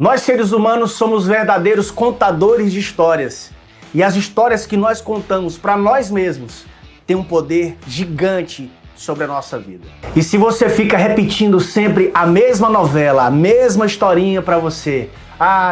Nós, seres humanos, somos verdadeiros contadores de histórias. E as histórias que nós contamos para nós mesmos têm um poder gigante sobre a nossa vida. E se você fica repetindo sempre a mesma novela, a mesma historinha para você,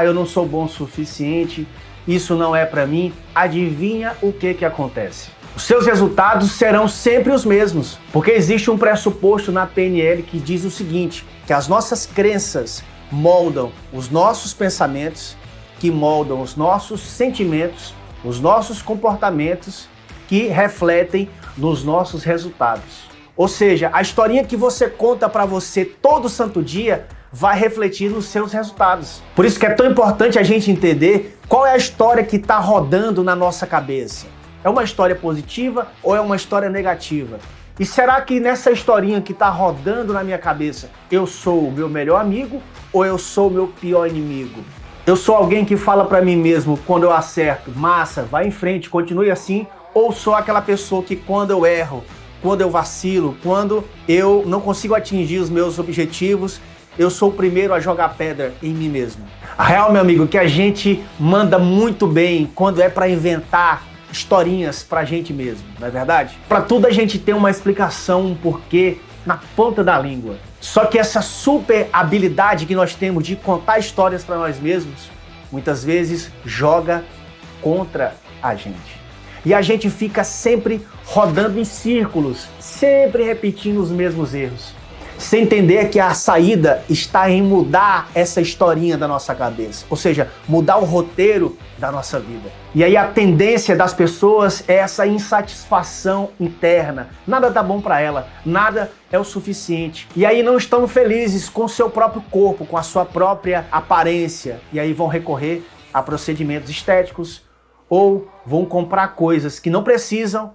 eu não sou bom o suficiente, isso não é para mim, adivinha o que acontece? Os seus resultados serão sempre os mesmos, porque existe um pressuposto na PNL que diz o seguinte, que as nossas crenças moldam os nossos pensamentos, que moldam os nossos sentimentos, os nossos comportamentos, que refletem nos nossos resultados. Ou seja, a historinha que você conta para você todo santo dia vai refletir nos seus resultados. Por isso que é tão importante a gente entender qual é a história que está rodando na nossa cabeça. É uma história positiva ou é uma história negativa? E será que nessa historinha que está rodando na minha cabeça, eu sou o meu melhor amigo ou eu sou o meu pior inimigo? Eu sou alguém que fala para mim mesmo quando eu acerto, massa, vai em frente, continue assim, ou sou aquela pessoa que quando eu erro, quando eu vacilo, quando eu não consigo atingir os meus objetivos, eu sou o primeiro a jogar pedra em mim mesmo? A real, meu amigo, que a gente manda muito bem quando é para inventar historinhas pra gente mesmo, não é verdade? Pra tudo a gente tem uma explicação, um porquê na ponta da língua. Só que essa super habilidade que nós temos de contar histórias pra nós mesmos, muitas vezes joga contra a gente. E a gente fica sempre rodando em círculos, sempre repetindo os mesmos erros. Sem entender que a saída está em mudar essa historinha da nossa cabeça. Ou seja, mudar o roteiro da nossa vida. E aí a tendência das pessoas é essa insatisfação interna. Nada tá bom para ela, nada é o suficiente. E aí não estão felizes com o seu próprio corpo, com a sua própria aparência. E aí vão recorrer a procedimentos estéticos ou vão comprar coisas que não precisam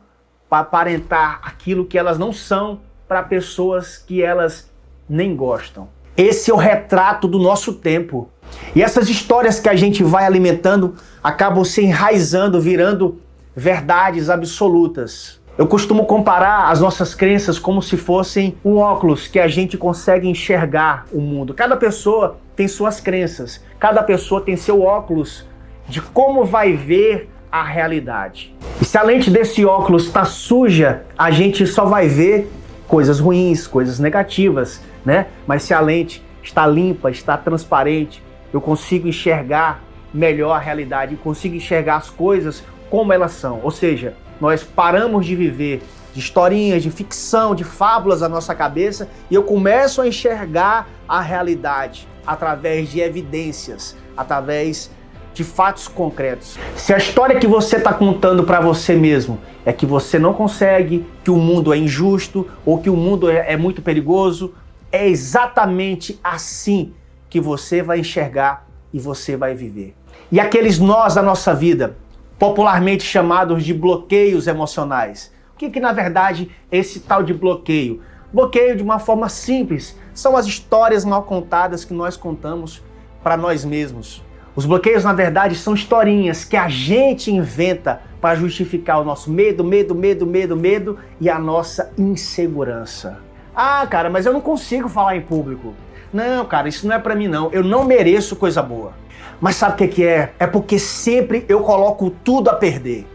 para aparentar aquilo que elas não são, para pessoas que elas nem gostam. Esse é o retrato do nosso tempo. E essas histórias que a gente vai alimentando acabam se enraizando, virando verdades absolutas. Eu costumo comparar as nossas crenças como se fossem um óculos que a gente consegue enxergar o mundo. Cada pessoa tem suas crenças, cada pessoa tem seu óculos de como vai ver a realidade. E se a lente desse óculos está suja, a gente só vai ver coisas ruins, coisas negativas, né? Mas se a lente está limpa, está transparente, eu consigo enxergar melhor a realidade, eu consigo enxergar as coisas como elas são. Ou seja, nós paramos de viver de historinhas, de ficção, de fábulas na nossa cabeça e eu começo a enxergar a realidade através de evidências, através de fatos concretos. Se a história que você está contando para você mesmo é que você não consegue, que o mundo é injusto ou que o mundo é muito perigoso, é exatamente assim que você vai enxergar e você vai viver. E aqueles nós da nossa vida, popularmente chamados de bloqueios emocionais. O que na verdade é esse tal de bloqueio? Bloqueio, de uma forma simples, são as histórias mal contadas que nós contamos para nós mesmos. Os bloqueios, na verdade, são historinhas que a gente inventa para justificar o nosso medo e a nossa insegurança. Cara, mas eu não consigo falar em público. Não, cara, isso não é para mim não. Eu não mereço coisa boa. Mas sabe o que é? É porque sempre eu coloco tudo a perder.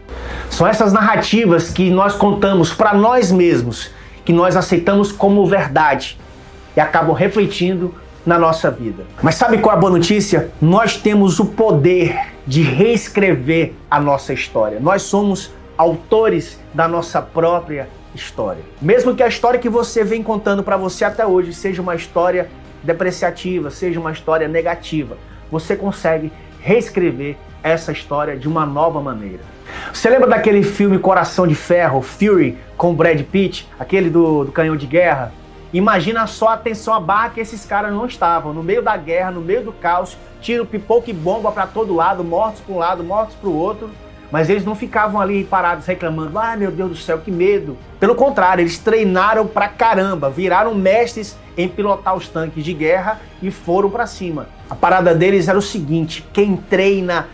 São essas narrativas que nós contamos para nós mesmos, que nós aceitamos como verdade e acabam refletindo na nossa vida. Mas sabe qual é a boa notícia? Nós temos o poder de reescrever a nossa história. Nós somos autores da nossa própria história. Mesmo que a história que você vem contando para você até hoje seja uma história depreciativa, seja uma história negativa, você consegue reescrever essa história de uma nova maneira. Você lembra daquele filme Coração de Ferro, Fury, com Brad Pitt, aquele do canhão de guerra? Imagina só a tensão, a barra que esses caras não estavam, no meio da guerra, no meio do caos, tiro, pipoca e bomba para todo lado, mortos para um lado, mortos para o outro, mas eles não ficavam ali parados reclamando, meu Deus do céu, que medo. Pelo contrário, eles treinaram pra caramba, viraram mestres em pilotar os tanques de guerra e foram para cima. A parada deles era o seguinte, quem treina,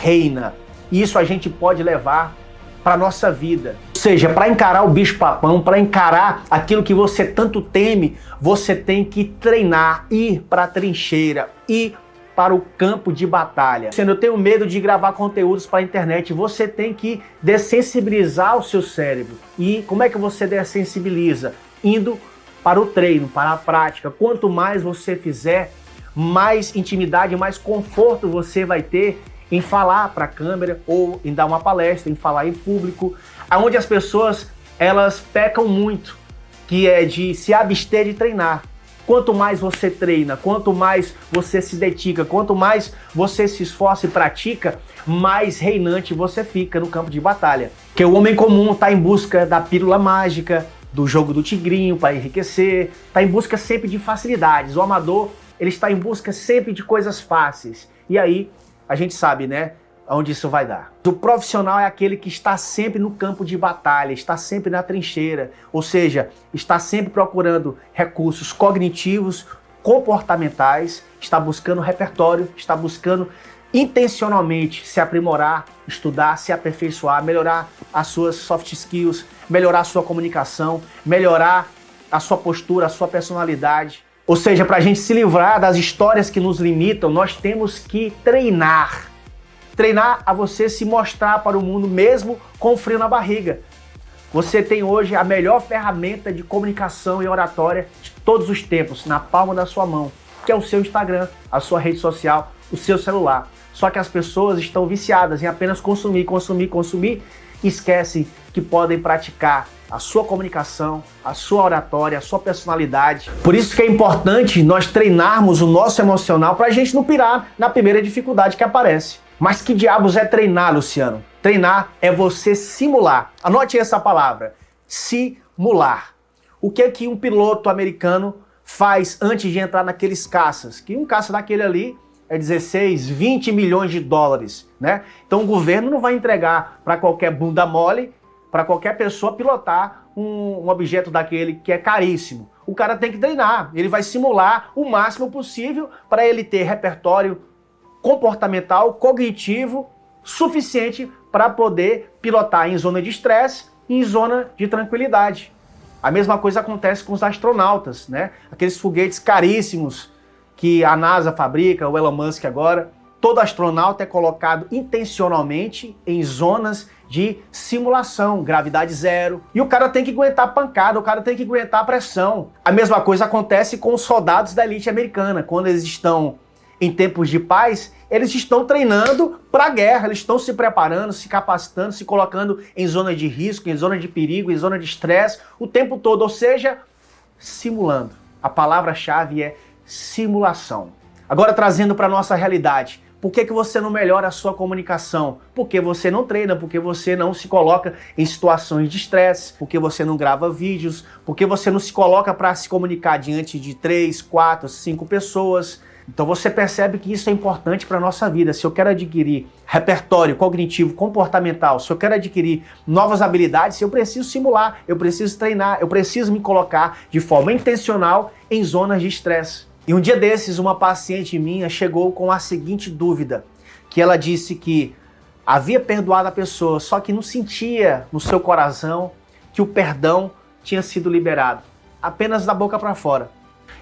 reina. E isso a gente pode levar para nossa vida. Ou seja, para encarar o bicho-papão, para encarar aquilo que você tanto teme, você tem que treinar, ir para a trincheira, ir para o campo de batalha. Eu tenho medo de gravar conteúdos para a internet. Você tem que dessensibilizar o seu cérebro. E como é que você dessensibiliza? Indo para o treino, para a prática. Quanto mais você fizer, mais intimidade, mais conforto você vai ter em falar para a câmera ou em dar uma palestra, em falar em público, onde as pessoas elas pecam muito, que é de se abster de treinar. Quanto mais você treina, quanto mais você se dedica, quanto mais você se esforça e pratica, mais reinante você fica no campo de batalha. Porque o homem comum está em busca da pílula mágica, do jogo do tigrinho para enriquecer, está em busca sempre de facilidades. O amador, ele está em busca sempre de coisas fáceis. E aí, a gente sabe, né, onde isso vai dar. O profissional é aquele que está sempre no campo de batalha, está sempre na trincheira, ou seja, está sempre procurando recursos cognitivos, comportamentais, está buscando repertório, está buscando intencionalmente se aprimorar, estudar, se aperfeiçoar, melhorar as suas soft skills, melhorar a sua comunicação, melhorar a sua postura, a sua personalidade. Ou seja, para a gente se livrar das histórias que nos limitam, nós temos que treinar. Treinar a você se mostrar para o mundo mesmo com frio na barriga. Você tem hoje a melhor ferramenta de comunicação e oratória de todos os tempos na palma da sua mão, que é o seu Instagram, a sua rede social, o seu celular. Só que as pessoas estão viciadas em apenas consumir, consumir, consumir e esquecem que podem praticar a sua comunicação, a sua oratória, a sua personalidade. Por isso que é importante nós treinarmos o nosso emocional para a gente não pirar na primeira dificuldade que aparece. Mas que diabos é treinar, Luciano? Treinar é você simular. Anote essa palavra, simular. O que é que um piloto americano faz antes de entrar naqueles caças? Que um caça daquele ali é 16, 20 milhões de dólares, né? Então o governo não vai entregar para qualquer bunda mole, para qualquer pessoa pilotar um objeto daquele que é caríssimo. O cara tem que treinar, ele vai simular o máximo possível para ele ter repertório comportamental, cognitivo, suficiente para poder pilotar em zona de estresse e em zona de tranquilidade. A mesma coisa acontece com os astronautas, né? Aqueles foguetes caríssimos que a NASA fabrica, o Elon Musk agora. Todo astronauta é colocado intencionalmente em zonas de simulação, gravidade zero. E o cara tem que aguentar pancada, o cara tem que aguentar pressão. A mesma coisa acontece com os soldados da elite americana. Quando eles estão em tempos de paz, eles estão treinando para a guerra, eles estão se preparando, se capacitando, se colocando em zona de risco, em zona de perigo, em zona de estresse, o tempo todo, ou seja, simulando. A palavra-chave é simulação. Agora trazendo para a nossa realidade, por que você não melhora a sua comunicação? Porque você não treina, porque você não se coloca em situações de estresse, porque você não grava vídeos, porque você não se coloca para se comunicar diante de 3, 4, 5 pessoas. Então você percebe que isso é importante para a nossa vida. Se eu quero adquirir repertório cognitivo, comportamental, se eu quero adquirir novas habilidades, eu preciso simular, eu preciso treinar, eu preciso me colocar de forma intencional em zonas de estresse. E um dia desses, uma paciente minha chegou com a seguinte dúvida, que ela disse que havia perdoado a pessoa, só que não sentia no seu coração que o perdão tinha sido liberado, apenas da boca para fora.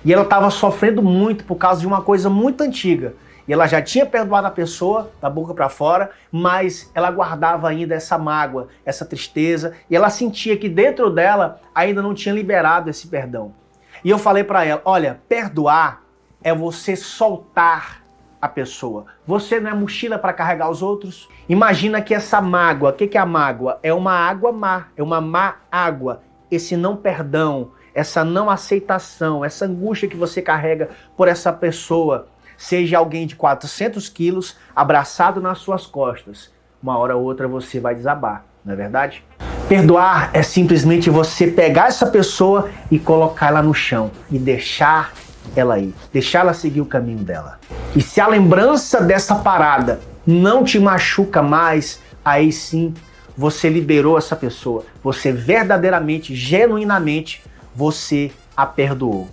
E ela estava sofrendo muito por causa de uma coisa muito antiga. E ela já tinha perdoado a pessoa da boca para fora, mas ela guardava ainda essa mágoa, essa tristeza, e ela sentia que dentro dela ainda não tinha liberado esse perdão. E eu falei para ela, olha, perdoar é você soltar a pessoa. Você não é mochila para carregar os outros. Imagina que essa mágoa, o que é a mágoa? É uma água má, é uma má água. Esse não perdão, essa não aceitação, essa angústia que você carrega por essa pessoa, seja alguém de 400 quilos abraçado nas suas costas, uma hora ou outra você vai desabar, não é verdade? Perdoar é simplesmente você pegar essa pessoa e colocar ela no chão e deixar ela ir, deixar ela seguir o caminho dela. E se a lembrança dessa parada não te machuca mais, aí sim você liberou essa pessoa, você verdadeiramente, genuinamente, você a perdoou.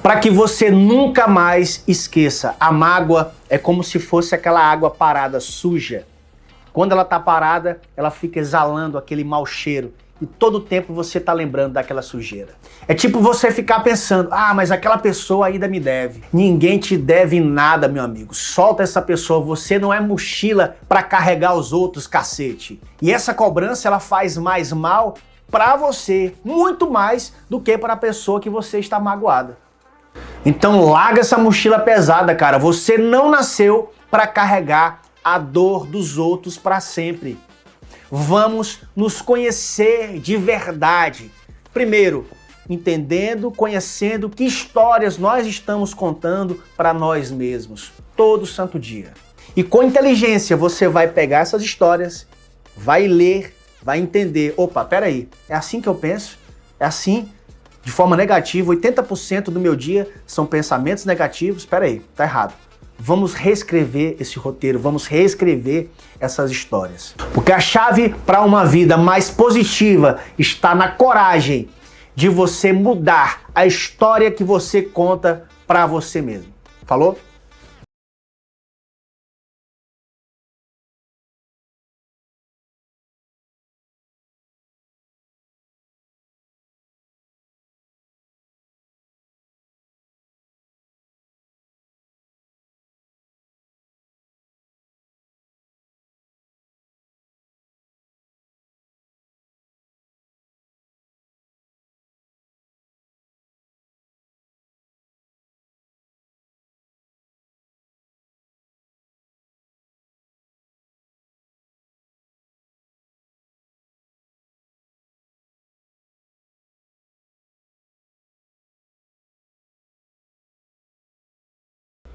Para que você nunca mais esqueça, a mágoa é como se fosse aquela água parada, suja. Quando ela está parada, ela fica exalando aquele mau cheiro. e todo tempo você tá lembrando daquela sujeira. É tipo você ficar pensando, mas aquela pessoa ainda me deve. Ninguém te deve nada, meu amigo. Solta essa pessoa, você não é mochila para carregar os outros, cacete. E essa cobrança, ela faz mais mal para você, muito mais do que para a pessoa que você está magoada. Então larga essa mochila pesada, cara. Você não nasceu para carregar a dor dos outros para sempre. Vamos nos conhecer de verdade. Primeiro, entendendo, conhecendo que histórias nós estamos contando para nós mesmos, todo santo dia. E com inteligência você vai pegar essas histórias, vai ler, vai entender. Opa, peraí, é assim que eu penso? É assim? De forma negativa, 80% do meu dia são pensamentos negativos? Peraí, tá errado. Vamos reescrever esse roteiro, vamos reescrever essas histórias. Porque a chave para uma vida mais positiva está na coragem de você mudar a história que você conta para você mesmo. Falou?